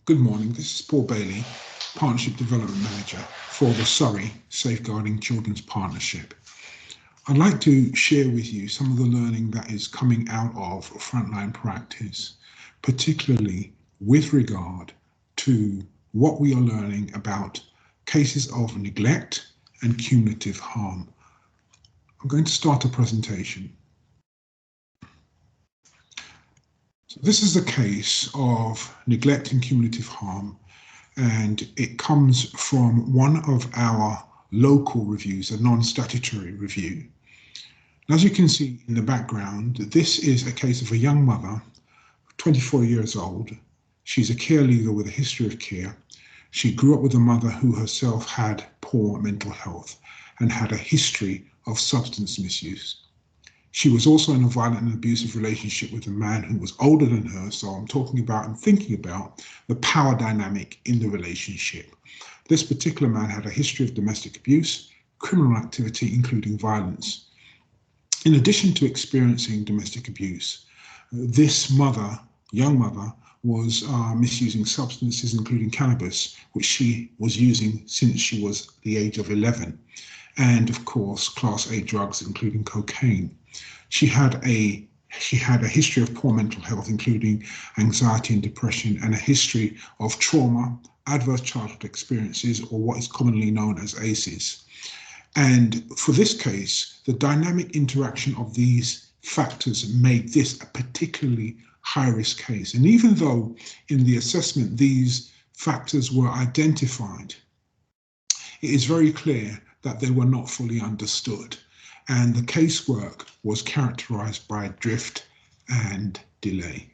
Good morning, this is Paul Bailey, Partnership Development Manager for the Surrey Safeguarding Children's Partnership. I'd like to share with you some of the learning that is coming out of frontline practice, particularly with regard to what we are learning about cases of neglect and cumulative harm. I'm going to start a presentation. So this is a case of neglect and cumulative harm, and it comes from one of our local reviews, a non-statutory review. And as you can see in the background, this is a case of a young mother, 24 years old. She's a care leaver with a history of care. She grew up with a mother who herself had poor mental health and had a history of substance misuse. She was also in a violent and abusive relationship with a man who was older than her, so I'm talking about and thinking about the power dynamic in the relationship. This particular man had a history of domestic abuse, criminal activity, including violence. In addition to experiencing domestic abuse, this young mother, was misusing substances, including cannabis, which she was using since she was the age of 11. And of course, Class A drugs, including cocaine. She had a history of poor mental health, including anxiety and depression, and a history of trauma, adverse childhood experiences, or what is commonly known as ACEs. And for this case, the dynamic interaction of these factors made this a particularly high-risk case. And even though in the assessment these factors were identified, it is very clear that they were not fully understood, and the casework was characterized by drift and delay.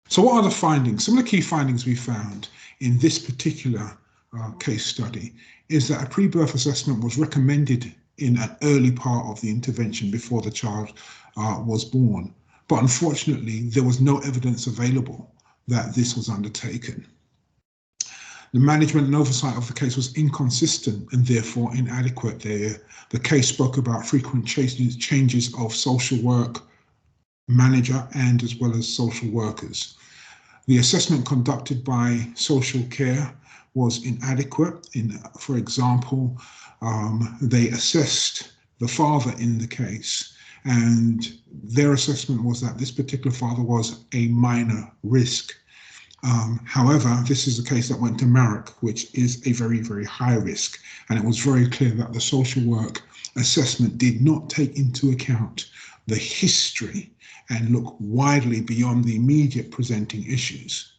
So what are the findings? Some of the key findings we found in this particular case study is that a pre-birth assessment was recommended in an early part of the intervention before the child was born. But unfortunately, there was no evidence available that this was undertaken. The management and oversight of the case was inconsistent and therefore inadequate. The case spoke about frequent changes of social work manager and as well as social workers. The assessment conducted by social care was inadequate. For example, they assessed the father in the case, and their assessment was that this particular father was a minor risk. However, this is a case that went to Marek, which is a very, very high risk. And it was very clear that the social work assessment did not take into account the history and look widely beyond the immediate presenting issues.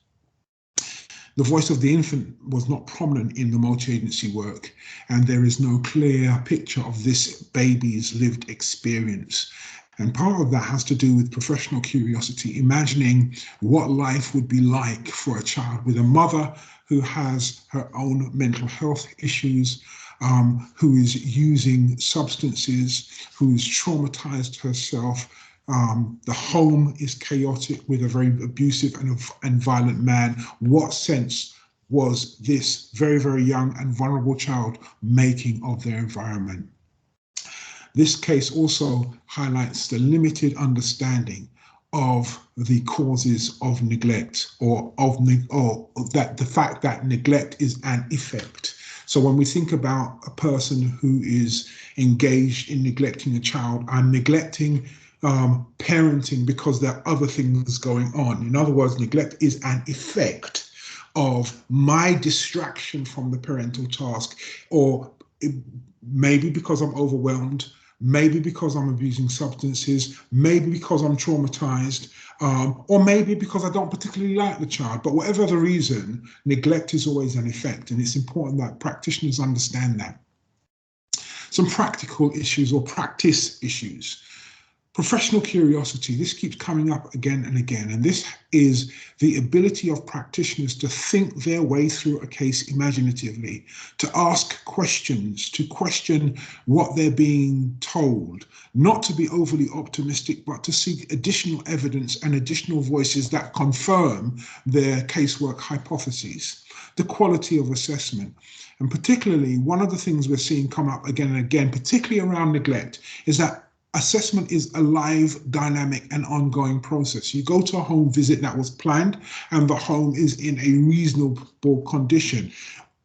The voice of the infant was not prominent in the multi-agency work, and there is no clear picture of this baby's lived experience. And part of that has to do with professional curiosity, imagining what life would be like for a child with a mother who has her own mental health issues, who is using substances, who's traumatized herself. The home is chaotic with a very abusive and violent man. What sense was this very, very young and vulnerable child making of their environment? This case also highlights the limited understanding of the causes of neglect, or that the fact that neglect is an effect. So when we think about a person who is engaged in neglecting a child, I'm neglecting parenting because there are other things going on. In other words, neglect is an effect of my distraction from the parental task, or maybe because I'm overwhelmed, maybe because I'm abusing substances, maybe because I'm traumatized, or maybe because I don't particularly like the child. But whatever the reason, neglect is always an effect, and it's important that practitioners understand that. Some practical issues or practice issues. Professional curiosity, this keeps coming up again and again, and this is the ability of practitioners to think their way through a case imaginatively, to ask questions, to question what they're being told, not to be overly optimistic, but to seek additional evidence and additional voices that confirm their casework hypotheses. The quality of assessment. And particularly, one of the things we're seeing come up again and again, particularly around neglect, is that Assessment is a live, dynamic, and ongoing process. You go to a home visit that was planned and the home is in a reasonable condition.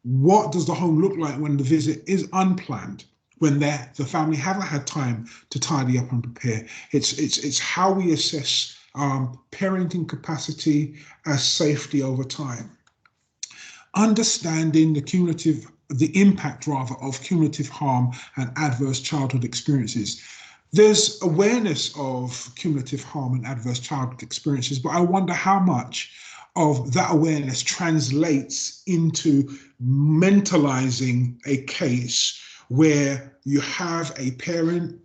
What does the home look like when the visit is unplanned? When the family haven't had time to tidy up and prepare. It's how we assess parenting capacity as safety over time. Understanding the impact rather of cumulative harm and adverse childhood experiences. There's awareness of cumulative harm and adverse childhood experiences, but I wonder how much of that awareness translates into mentalizing a case where you have a parent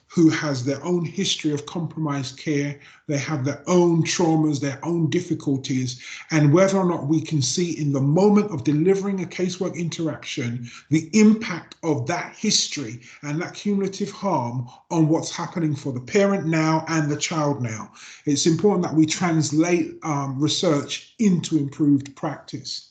who has their own history of compromised care, they have their own traumas, their own difficulties, and whether or not we can see in the moment of delivering a casework interaction, the impact of that history and that cumulative harm on what's happening for the parent now and the child now. It's important that we translate research into improved practice.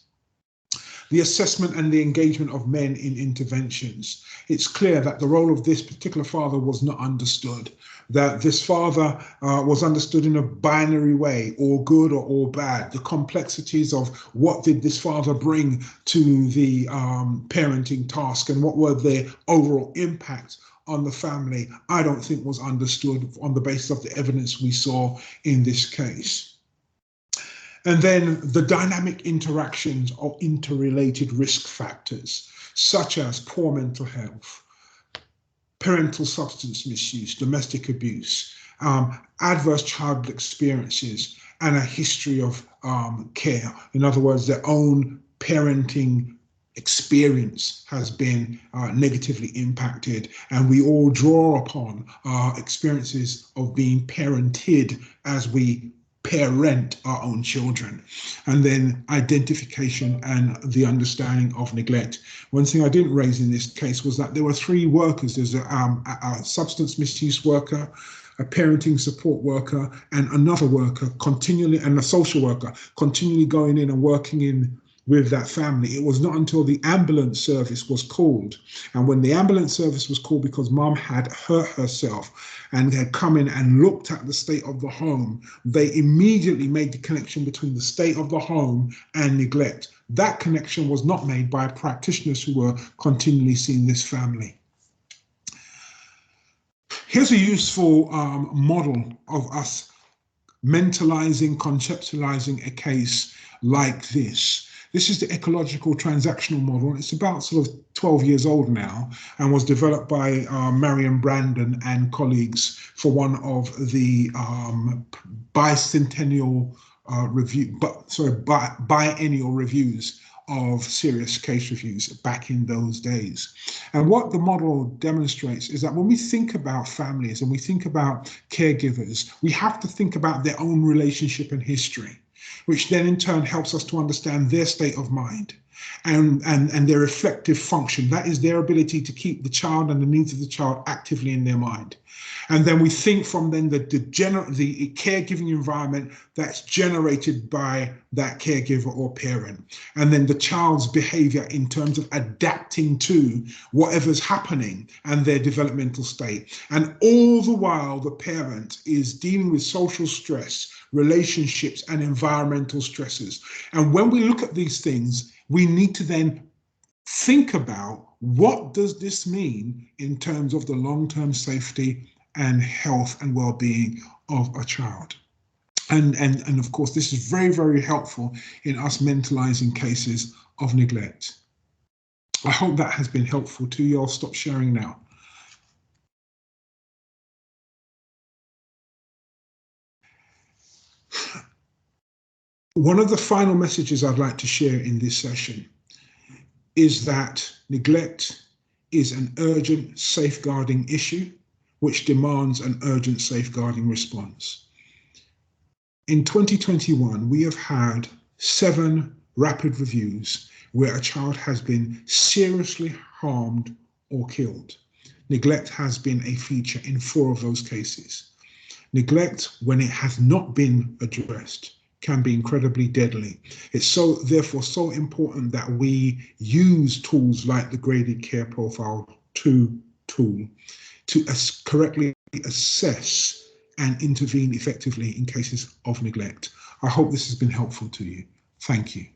The assessment and the engagement of men in interventions. It's clear that the role of this particular father was not understood, that this father was understood in a binary way, or good or all bad. The complexities of what did this father bring to the parenting task and what were the overall impacts on the family, I don't think was understood on the basis of the evidence we saw in this case. And then the dynamic interactions of interrelated risk factors, such as poor mental health, parental substance misuse, domestic abuse, adverse childhood experiences, and a history of care. In other words, their own parenting experience has been negatively impacted, and we all draw upon our experiences of being parented as we parent our own children. And then identification and the understanding of neglect. One thing I didn't raise in this case was that there were three workers. There's a substance misuse worker, a parenting support worker, and another worker continually, and a social worker continually going in and working in with that family. It was not until the ambulance service was called, and when the ambulance service was called because mom had hurt herself and had come in and looked at the state of the home, they immediately made the connection between the state of the home and neglect. That connection was not made by practitioners who were continually seeing this family. Here's a useful model of us mentalizing, conceptualizing a case like this. This is the ecological transactional model. It's about sort of 12 years old now and was developed by Marion Brandon and colleagues for one of the biennial reviews of serious case reviews back in those days. And what the model demonstrates is that when we think about families and we think about caregivers, we have to think about their own relationship and history, which then in turn helps us to understand their state of mind and their reflective function. That is their ability to keep the child and the needs of the child actively in their mind. And then we think from then the caregiving environment that's generated by that caregiver or parent. And then the child's behavior in terms of adapting to whatever's happening and their developmental state. And all the while, the parent is dealing with social stress, relationships, and environmental stresses. And when we look at these things, we need to then think about what does this mean in terms of the long-term safety and health and well-being of a child. And of course, this is very, very helpful in us mentalizing cases of neglect. I hope that has been helpful to you. I'll stop sharing now. One of the final messages I'd like to share in this session is that neglect is an urgent safeguarding issue which demands an urgent safeguarding response. In 2021, we have had 7 rapid reviews where a child has been seriously harmed or killed. Neglect has been a feature in 4 of those cases. Neglect, when it has not been addressed, can be incredibly deadly. It's therefore so important that we use tools like the graded care profile 2 tool to correctly assess and intervene effectively in cases of neglect. I hope this has been helpful to you. Thank you.